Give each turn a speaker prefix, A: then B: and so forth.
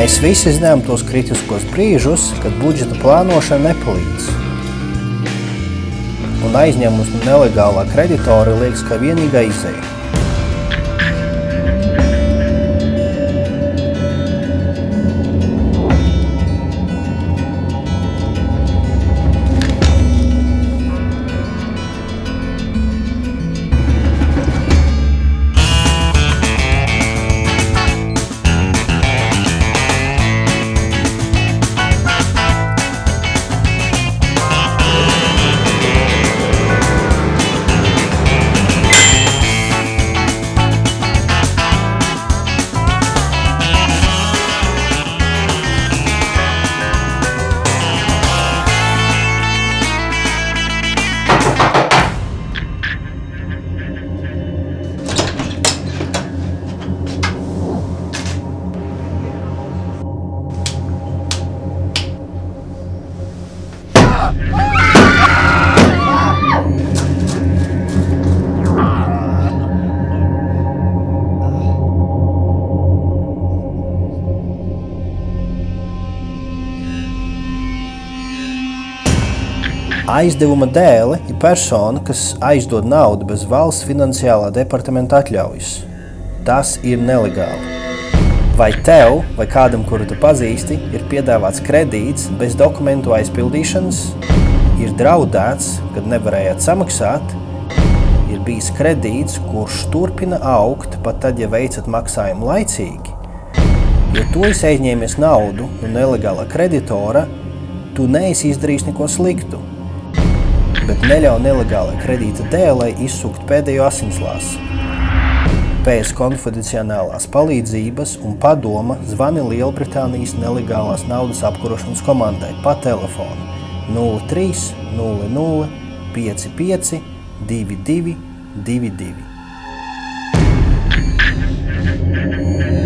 A: Mēs visi zinām tos kritiskos brīžus, kad budžeta plānošana nepalīdz. Un aizņēmums no nelegālā kreditora liekas kā vienīgā izeja. Aizdevuma dēle ir persona, kas aizdod naudu bez valsts finansiālā departamenta atļaujas. Tas ir nelegāli. Vai tev, vai kādam, kuru tu pazīsti, ir piedāvāts kredīts bez dokumentu aizpildīšanas, ir draudēts, kad nevarējāt samaksāt, ir bijis kredīts, kurš turpina augt pat tad, ja veicat maksājumu laicīgi, jo tu esi aizņēmies naudu no nelegālā kreditora, tu neesi izdarījis neko sliktu, bet neļauj nelegālai kredīta dēlei izsukt pēdējo asinslāsi. Pēc konfidencionālās palīdzības un padoma zvani Lielbritānijas nelegālās naudas apkarošanas komandai pa telefonu 03 00 55 22 22.